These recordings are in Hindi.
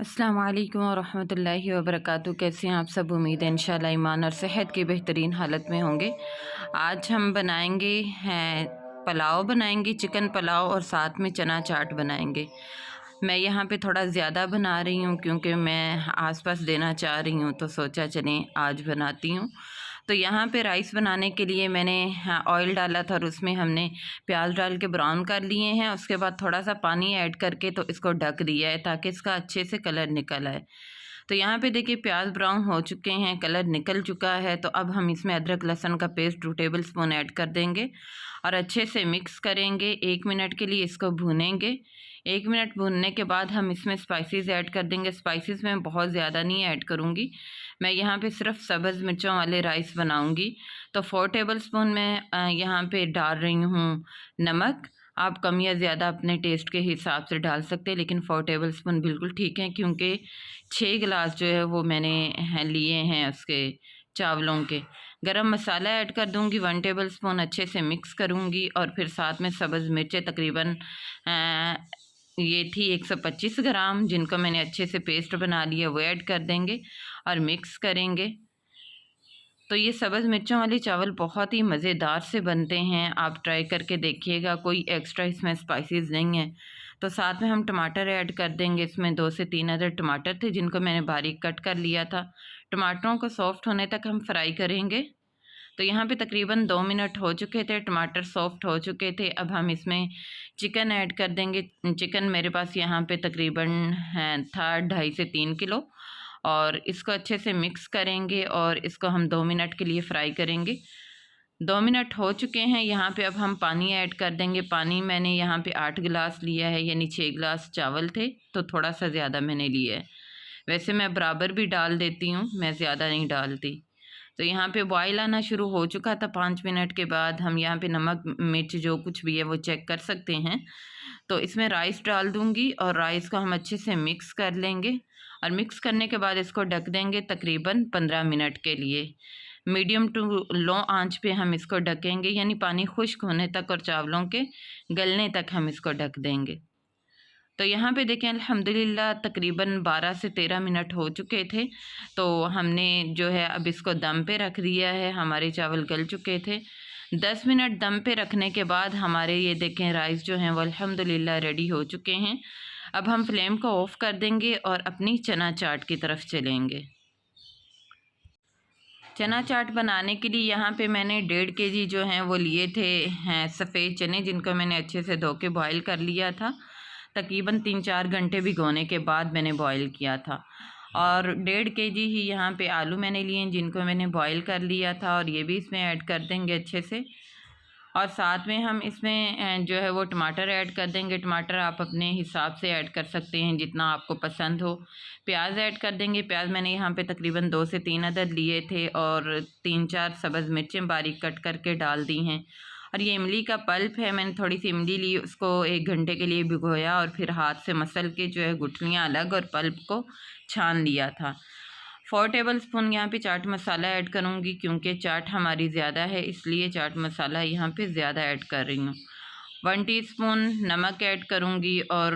अस्सलाम वालेकुम वरहमतुल्लाहि वबरकातुहू। कैसे हैं आप सब? उम्मीद है इंशाल्लाह ईमान और सेहत की बेहतरीन हालत में होंगे। आज हम बनाएंगे पुलाव बनाएंगे, चिकन पुलाव, और साथ में चना चाट बनाएंगे। मैं यहाँ पे थोड़ा ज़्यादा बना रही हूँ क्योंकि मैं आसपास देना चाह रही हूँ, तो सोचा चलें आज बनाती हूँ। तो यहाँ पे राइस बनाने के लिए मैंने ऑयल डाला था और उसमें हमने प्याज डाल के ब्राउन कर लिए हैं। उसके बाद थोड़ा सा पानी ऐड करके तो इसको ढक दिया है ताकि इसका अच्छे से कलर निकल आए। तो यहाँ पे देखिए प्याज ब्राउन हो चुके हैं, कलर निकल चुका है। तो अब हम इसमें अदरक लहसुन का पेस्ट 2 टेबल स्पून ऐड कर देंगे और अच्छे से मिक्स करेंगे। 1 मिनट के लिए इसको भूनेंगे। 1 मिनट भूनने के बाद हम इसमें स्पाइसेस ऐड कर देंगे। स्पाइसेस मैं बहुत ज़्यादा नहीं ऐड करूँगी, मैं यहाँ पे सिर्फ सब्ज़ मिर्चों वाले राइस बनाऊँगी। तो 4 टेबल स्पून मैं यहाँ पे डाल रही हूँ नमक। आप कम या ज़्यादा अपने टेस्ट के हिसाब से डाल सकते हैं, लेकिन 4 टेबल स्पून बिल्कुल ठीक है क्योंकि 6 गिलास जो है वो मैंने लिए हैं उसके चावलों के। गरम मसाला ऐड कर दूंगी 1 टेबल स्पून, अच्छे से मिक्स करूंगी। और फिर साथ में सब्ज़ मिर्चें तकरीबन ये थी 125 ग्राम, जिनको मैंने अच्छे से पेस्ट बना लिया, वो ऐड कर देंगे और मिक्स करेंगे। तो ये सब्ज़ मिर्चों वाले चावल बहुत ही मज़ेदार से बनते हैं, आप ट्राई करके देखिएगा। कोई एक्स्ट्रा इसमें स्पाइसेस नहीं है। तो साथ में हम टमाटर ऐड कर देंगे। इसमें 2 से 3 अदर टमाटर थे जिनको मैंने बारीक कट कर लिया था। टमाटरों को सॉफ्ट होने तक हम फ्राई करेंगे। तो यहाँ पे तकरीबन 2 मिनट हो चुके थे, टमाटर सॉफ्ट हो चुके थे। अब हम इसमें चिकन ऐड कर देंगे। चिकन मेरे पास यहाँ पे तकरीबन था 2.5 से 3 किलो, और इसको अच्छे से मिक्स करेंगे और इसको हम 2 मिनट के लिए फ्राई करेंगे। 2 मिनट हो चुके हैं। यहाँ पे अब हम पानी ऐड कर देंगे। पानी मैंने यहाँ पे 8 गिलास लिया है, यानी 6 गिलास चावल थे तो थोड़ा सा ज़्यादा मैंने लिया है। वैसे मैं बराबर भी डाल देती हूँ, मैं ज़्यादा नहीं डालती। तो यहाँ पे बॉयल आना शुरू हो चुका था। 5 मिनट के बाद हम यहाँ पे नमक मिर्च जो कुछ भी है वो चेक कर सकते हैं। तो इसमें राइस डाल दूँगी और राइस को हम अच्छे से मिक्स कर लेंगे। और मिक्स करने के बाद इसको ढक देंगे तकरीबन 15 मिनट के लिए। मीडियम टू लो आंच पे हम इसको ढकेंगे, यानी पानी खुश्क होने तक और चावलों के गलने तक हम इसको ढक देंगे। तो यहाँ पे देखें अल्हम्दुलिल्लाह तकरीबन 12 से 13 मिनट हो चुके थे। तो हमने जो है अब इसको दम पे रख दिया है। हमारे चावल गल चुके थे। 10 मिनट दम पे रखने के बाद हमारे ये देखें राइस जो हैं वो अल्हम्दुलिल्लाह रेडी हो चुके हैं। अब हम फ्लेम को ऑफ़ कर देंगे और अपनी चना चाट की तरफ चलेंगे। चना चाट बनाने के लिए यहाँ पे मैंने 1.5 kg जो हैं वो लिए थे सफ़ेद चने, जिनको मैंने अच्छे से धो के बॉयल कर लिया था। तकरीबन 3-4 घंटे भिगोने के बाद मैंने बॉयल किया था। और 1.5 kg ही यहाँ पे आलू मैंने लिए हैं जिनको मैंने बॉयल कर लिया था, और ये भी इसमें ऐड कर देंगे अच्छे से। और साथ में हम इसमें जो है वो टमाटर ऐड कर देंगे। टमाटर आप अपने हिसाब से ऐड कर सकते हैं जितना आपको पसंद हो। प्याज ऐड कर देंगे। प्याज मैंने यहाँ पे तकरीबन 2 से 3 अदद लिए थे और 3-4 सब्ज़ मिर्चें बारीक कट करके डाल दी हैं। और ये इमली का पल्प है, मैंने थोड़ी सी इमली ली, उसको 1 घंटे के लिए भिगोया और फिर हाथ से मसल के जो है गुठलियाँ अलग और पल्प को छान लिया था। 4 टेबल स्पून यहाँ पे चाट मसाला ऐड करूँगी क्योंकि चाट हमारी ज़्यादा है, इसलिए चाट मसाला यहाँ पे ज़्यादा ऐड कर रही हूँ। 1 टीस्पून नमक ऐड करूँगी और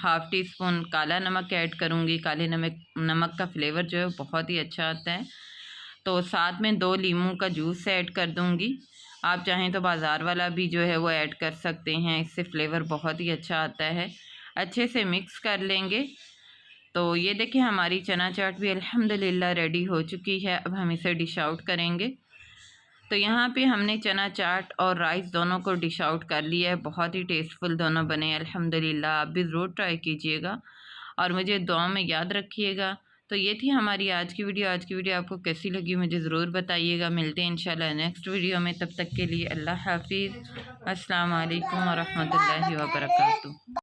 1/2 टीस्पून काला नमक ऐड करूँगी। काले नमक का फ्लेवर जो है बहुत ही अच्छा आता है। तो साथ में 2 लीमू का जूस ऐड कर दूँगी। आप चाहें तो बाज़ार वाला भी जो है वो ऐड कर सकते हैं, इससे फ्लेवर बहुत ही अच्छा आता है। अच्छे से मिक्स कर लेंगे। तो ये देखिए हमारी चना चाट भी अल्हम्दुलिल्लाह रेडी हो चुकी है। अब हम इसे डिश आउट करेंगे। तो यहाँ पे हमने चना चाट और राइस दोनों को डिश आउट कर लिया है। बहुत ही टेस्टफुल दोनों बने अल्हम्दुलिल्लाह। आप भी ज़रूर ट्राई कीजिएगा और मुझे दुआ में याद रखिएगा। तो ये थी हमारी आज की वीडियो। आज की वीडियो आपको कैसी लगी मुझे ज़रूर बताइएगा। मिलते हैं इंशाल्लाह नेक्स्ट वीडियो में। तब तक के लिए अल्लाह हाफिज़। अस्सलाम वालेकुम व रहमतुल्लाहि व बरकातुहू।